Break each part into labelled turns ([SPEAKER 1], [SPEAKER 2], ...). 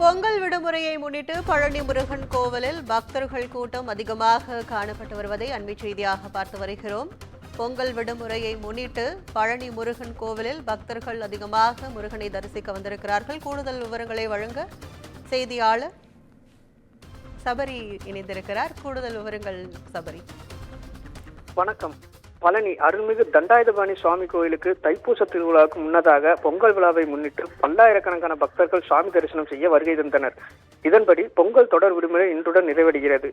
[SPEAKER 1] பொங்கல் விடுமுறையை முன்னிட்டு பழனி முருகன் கோவிலில் பக்தர்கள் கூட்டம் அதிகமாக காணப்பட்டு வருவதை அண்மை செய்தியாக பார்த்து வருகிறோம். பொங்கல் விடுமுறையை முன்னிட்டு பழனி முருகன் கோவிலில் பக்தர்கள் அதிகமாக முருகனை தரிசிக்க வந்திருக்கிறார்கள். கூடுதல் விவரங்களை வழங்க செய்தியாளர் சபரி இணைந்திருக்கிறார். கூடுதல் விவரங்கள் சபரி.
[SPEAKER 2] வணக்கம். பழனி அருள்மிகு தண்டாயுதபாணி சுவாமி கோயிலுக்கு தைப்பூச திருவிழாவுக்கு முன்னதாக பொங்கல் விழாவை முன்னிட்டு பல்லாயிரக்கணக்கான பக்தர்கள் சுவாமி தரிசனம் செய்ய வருகை தந்தனர். இதன்படி பொங்கல் தொடர் விடுமுறை இன்றுடன் நிறைவடைகிறது.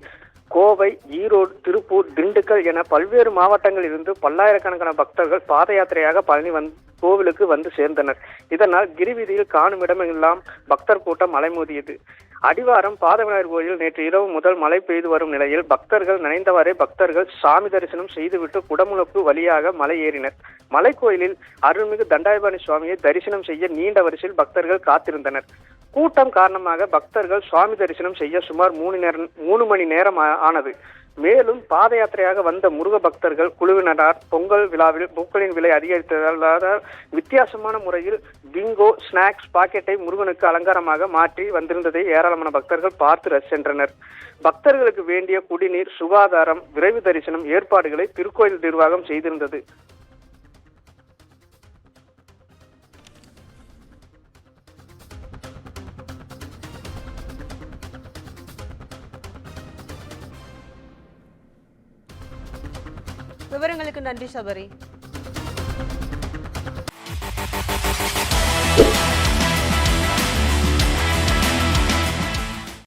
[SPEAKER 2] கோவை, ஈரோடு, திருப்பூர், திண்டுக்கல் என பல்வேறு மாவட்டங்களில் இருந்து பல்லாயிரக்கணக்கான பக்தர்கள் பாத யாத்திரையாக பழனி கோவிலுக்கு வந்து சேர்ந்தனர். இதனால் கிரிவீதியில் காணும் இடமெல்லாம் பக்தர் கூட்டம் அலைமோதியது. அடிவாரம் பாதவிநாயகர் கோயில் நேற்று இரவு முதல் மழை பெய்து வரும் நிலையில் பக்தர்கள் நினைந்தவாறே பக்தர்கள் சாமி தரிசனம் செய்துவிட்டு குடமுழுக்கு வழியாக மலை ஏறினர். மலைக்கோயிலில் அருள்மிகு தண்டாயுதபாணி சுவாமியை தரிசனம் செய்ய நீண்ட வரிசையில் பக்தர்கள் காத்திருந்தனர். கூட்டம் காரணமாக பக்தர்கள் சுவாமி தரிசனம் செய்ய சுமார் 3 மணி நேரம் ஆனது. மேலும் பாத யாத்திரையாக வந்த முருக பக்தர்கள் குழுவினரால் பொங்கல் விழாவில் பொங்கலின் விலை அதிகரித்ததால் வித்தியாசமான முறையில் பிங்கோ, ஸ்நாக்ஸ் பாக்கெட்டை முருகனுக்கு அலங்காரமாக மாற்றி வந்திருந்ததை ஏராளமான பக்தர்கள் பார்த்து சென்றனர். பக்தர்களுக்கு வேண்டிய குடிநீர், சுகாதாரம், விரைவு தரிசனம் ஏற்பாடுகளை திருக்கோயில் நிர்வாகம் செய்திருந்தது.
[SPEAKER 1] விவரங்களுக்கு நன்றி சபரி.